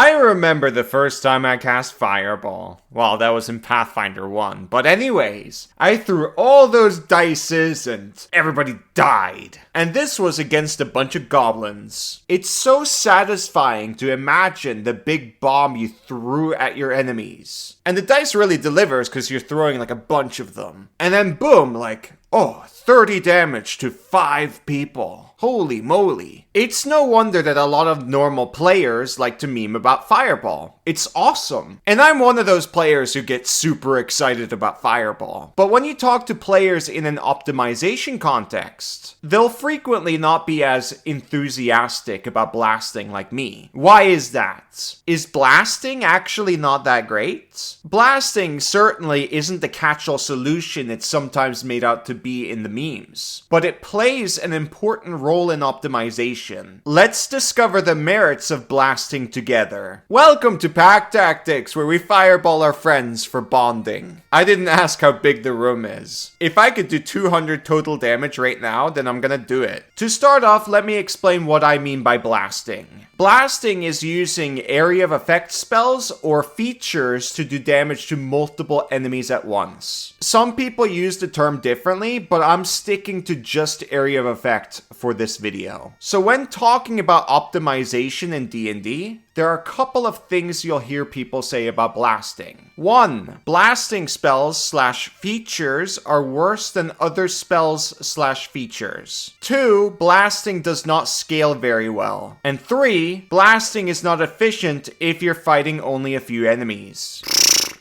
I remember the first time I cast Fireball. Well, that was in Pathfinder 1. But anyways, I threw all those dices and everybody died. And this was against a bunch of goblins. It's so satisfying to imagine the big bomb you threw at your enemies. And the dice really delivers because you're throwing like a bunch of them. And then boom, like, 30 damage to 5 people. Holy moly. It's no wonder that a lot of normal players like to meme about Fireball. It's awesome. And I'm one of those players who gets super excited about Fireball. But when you talk to players in an optimization context, they'll frequently not be as enthusiastic about blasting like me. Why is that? Is blasting actually not that great? Blasting certainly isn't the catch-all solution it's sometimes made out to be in the memes, but it plays an important role in optimization. Let's discover the merits of blasting together. Welcome to Pack Tactics, where we fireball our friends for bonding. I didn't ask how big the room is. If I could do 200 total damage right now, then I'm gonna do it. To start off, let me explain what I mean by blasting. Blasting is using area of effect spells or features to do damage to multiple enemies at once. Some people use the term differently, but I'm sticking to just area of effect for this video. So when talking about optimization in D&D, there are a couple of things you'll hear people say about blasting. 1. Blasting spells / features are worse than other spells / features. 2. Blasting does not scale very well. And 3. Blasting is not efficient if you're fighting only a few enemies.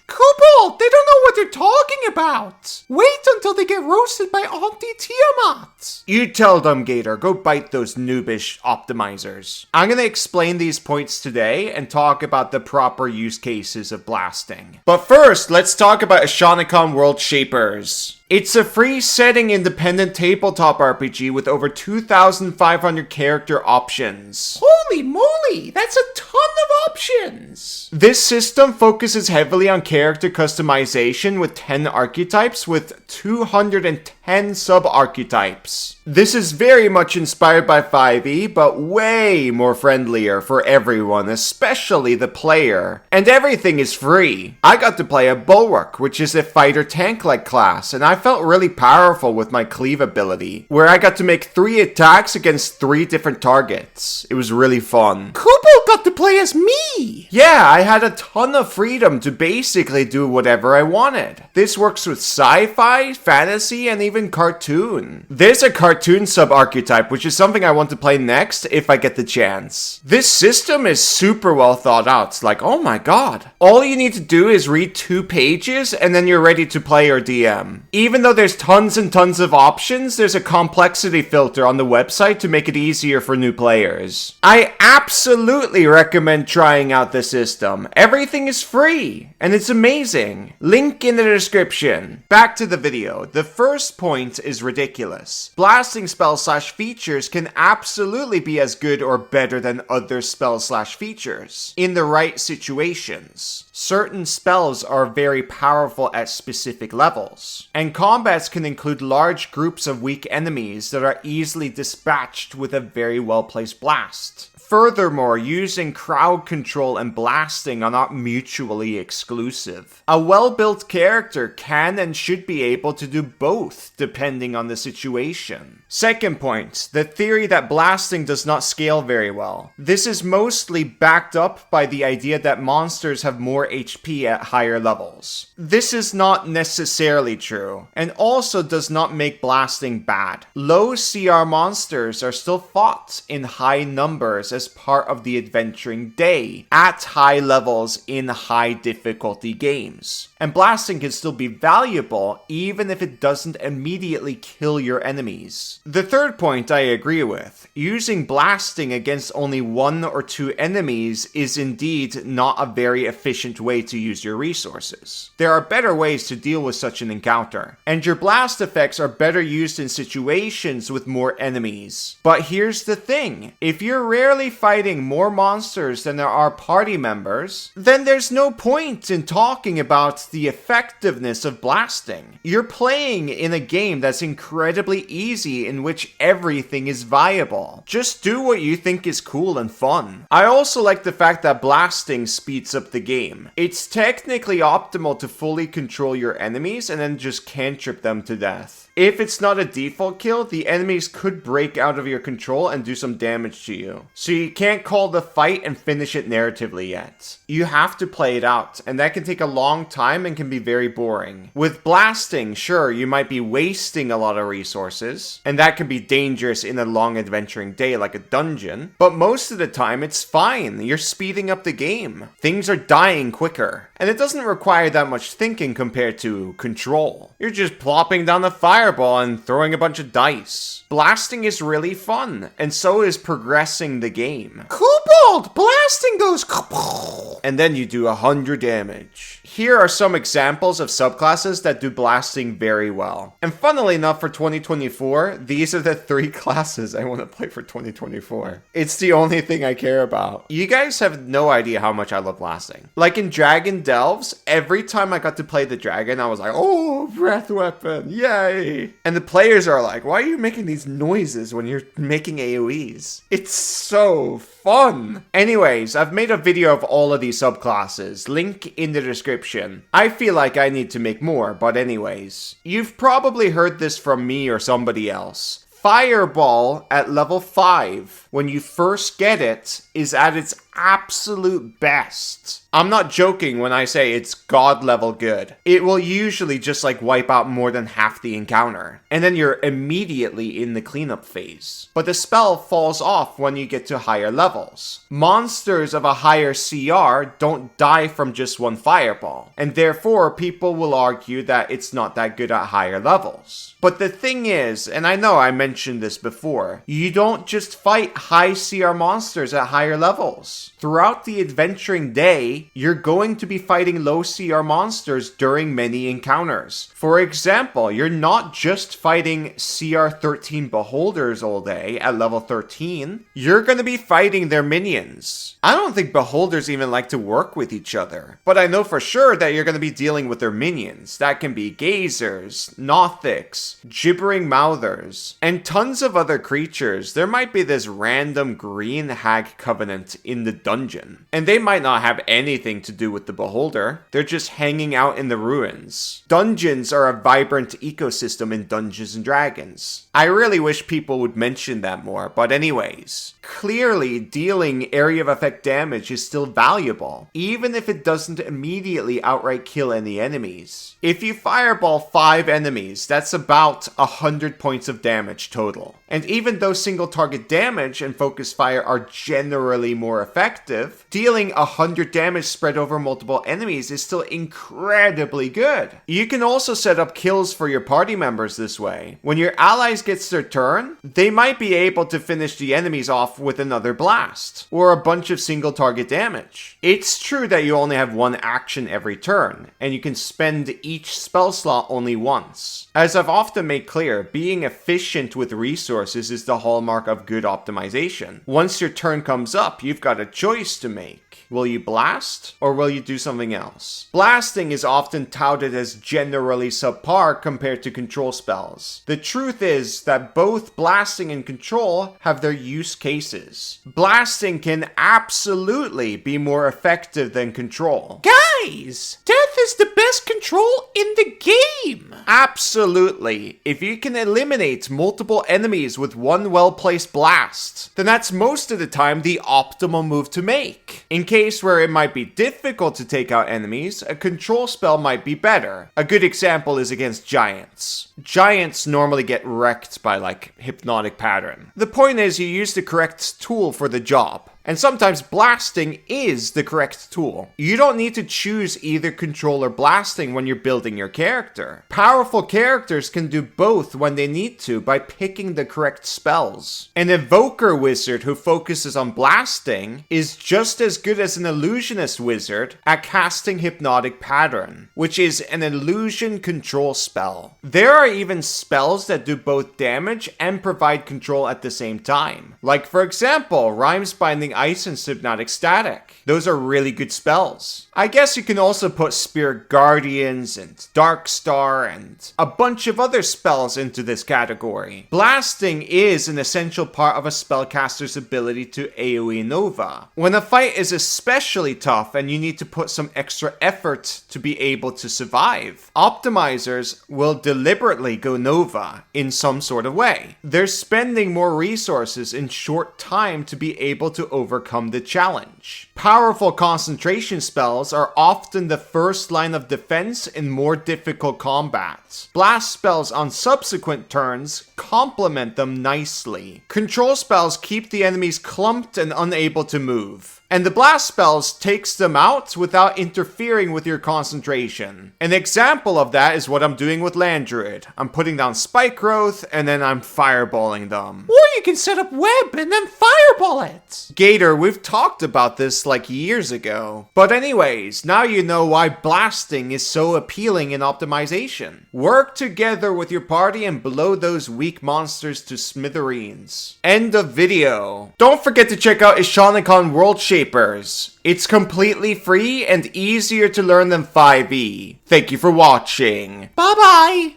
Cobalt! They don't know what they're talking about! Wait until they get roasted by Auntie Tiamat! You tell them, Gator. Go bite those noobish optimizers. I'm gonna explain these points today and talk about the proper use cases of blasting. But first, let's talk about Ashanicon World Shapers. It's a free setting independent tabletop RPG with over 2,500 character options. Holy moly, that's a ton of options! This system focuses heavily on character customization with 10 archetypes with 210 sub-archetypes. This is very much inspired by 5e, but way more friendlier for everyone, especially the player. And everything is free. I got to play a Bulwark, which is a fighter tank-like class, and I felt really powerful with my cleave ability, where I got to make 3 attacks against 3 different targets. It was really fun. Kubo got to play as me! Yeah, I had a ton of freedom to basically do whatever I wanted. This works with sci-fi, fantasy, and even cartoon. There's a cartoon sub-archetype, which is something I want to play next if I get the chance. This system is super well thought out. It's like, oh my god. All you need to do is read 2 pages and then you're ready to play your DM. Even though there's tons and tons of options, there's a complexity filter on the website to make it easier for new players. I absolutely recommend trying out the system. Everything is free, and it's amazing. Link in the description. Back to the video. The first point is ridiculous. Blasting spells / features can absolutely be as good or better than other spells / features in the right situations. Certain spells are very powerful at specific levels, and combats can include large groups of weak enemies that are easily dispatched with a very well-placed blast. Furthermore, using crowd control and blasting are not mutually exclusive. A well-built character can and should be able to do both, depending on the situation. Second point, the theory that blasting does not scale very well. This is mostly backed up by the idea that monsters have more HP at higher levels. This is not necessarily true, and also does not make blasting bad. Low CR monsters are still fought in high numbers as part of the adventuring day, at high levels in high difficulty games. And blasting can still be valuable even if it doesn't immediately kill your enemies. The third point I agree with. Using blasting against only 1 or 2 enemies is indeed not a very efficient way to use your resources. There are better ways to deal with such an encounter, and your blast effects are better used in situations with more enemies. But here's the thing, if you're rarely fighting more monsters than there are party members, then there's no point in talking about the effectiveness of blasting. You're playing in a game that's incredibly easy, in which everything is viable. Just do what you think is cool and fun. I also like the fact that blasting speeds up the game. It's technically optimal to fully control your enemies and then just cantrip them to death. If it's not a default kill, the enemies could break out of your control and do some damage to you. So you can't call the fight and finish it narratively yet. You have to play it out, and that can take a long time and can be very boring. With blasting, sure, you might be wasting a lot of resources, and that can be dangerous in a long adventuring day like a dungeon, but most of the time it's fine. You're speeding up the game. Things are dying quicker, and it doesn't require that much thinking compared to Control. You're just plopping down the fireball and throwing a bunch of dice. Blasting is really fun, and so is progressing the game. Kobold! Blasting goes kapow! And then you do 100 damage. Here are some examples of subclasses that do blasting very well. And funnily enough, for 2024, these are the 3 classes I want to play for 2024. It's the only thing I care about. You guys have no idea how much I love blasting. Like in Dragon Delves, every time I got to play the dragon, I was like, oh, breath weapon, yay! And the players are like, why are you making these noises when you're making AoEs? It's so fun! Anyways, I've made a video of all of these subclasses, link in the description. I feel like I need to make more, but anyways. You've probably heard this from me or somebody else. Fireball at level 5, when you first get it, is at its absolute best. I'm not joking when I say it's god level good. It will usually just like wipe out more than half the encounter, and then you're immediately in the cleanup phase. But the spell falls off when you get to higher levels. Monsters of a higher CR don't die from just one fireball, and therefore people will argue that it's not that good at higher levels. But the thing is, and I know I mentioned this before, you don't just fight high CR monsters at higher levels. Throughout the adventuring day, you're going to be fighting low CR monsters during many encounters. For example, you're not just fighting CR 13 beholders all day at level 13. You're going to be fighting their minions. I don't think beholders even like to work with each other, but I know for sure that you're going to be dealing with their minions. That can be gazers, nothics, gibbering mouthers, and tons of other creatures. There might be this random green hag covenant in the dungeon, and they might not have anything to do with the beholder. They're just hanging out in the ruins. Dungeons are a vibrant ecosystem in Dungeons and Dragons. I really wish people would mention that more, but anyways. Clearly, dealing area of effect damage is still valuable, even if it doesn't immediately outright kill any enemies. If you fireball 5 enemies, that's about 100 points of damage total. And even though single target damage and focus fire are generally more effective, dealing 100 damage spread over multiple enemies is still incredibly good. You can also set up kills for your party members this way. When your allies gets their turn, they might be able to finish the enemies off with another blast, or a bunch of single target damage. It's true that you only have one action every turn, and you can spend each spell slot only once. As I've often made clear, being efficient with resources is the hallmark of good optimization. Once your turn comes up, you've got a choice to make. Will you blast, or will you do something else? Blasting is often touted as generally subpar compared to control spells. The truth is that both blasting and control have their use cases. Blasting can absolutely be more effective than control. Guys, death is the best control in the game! Absolutely. If you can eliminate multiple enemies with one well-placed blast, then that's most of the time the optimal move to make. In case where it might be difficult to take out enemies, a control spell might be better. A good example is against giants. Giants normally get wrecked by like hypnotic pattern. The point is you use the correct tool for the job. And sometimes blasting is the correct tool. You don't need to choose either control or blasting when you're building your character. Powerful characters can do both when they need to by picking the correct spells. An evoker wizard who focuses on blasting is just as good as an illusionist wizard at casting hypnotic pattern, which is an illusion control spell. There are even spells that do both damage and provide control at the same time. Like for example, Rhymes Binding Ice and Hypnotic Static. Those are really good spells. I guess you can also put Spirit Guardians and Dark Star and a bunch of other spells into this category. Blasting is an essential part of a spellcaster's ability to AoE Nova. When a fight is especially tough and you need to put some extra effort to be able to survive, optimizers will deliberately go Nova in some sort of way. They're spending more resources in short time to be able to overcome the challenge. Powerful concentration spells are often the first line of defense in more difficult combats. Blast spells on subsequent turns complement them nicely. Control spells keep the enemies clumped and unable to move. And the blast spells takes them out without interfering with your concentration. An example of that is what I'm doing with Land Druid. I'm putting down Spike Growth and then I'm fireballing them. Or you can set up web and then fireball it! Gator, we've talked about this like years ago. But anyways, now you know why blasting is so appealing in optimization. Work together with your party and blow those weak monsters to smithereens. End of video. Don't forget to check out Ishanicon World Shapers. It's completely free and easier to learn than 5e. Thank you for watching. Bye bye!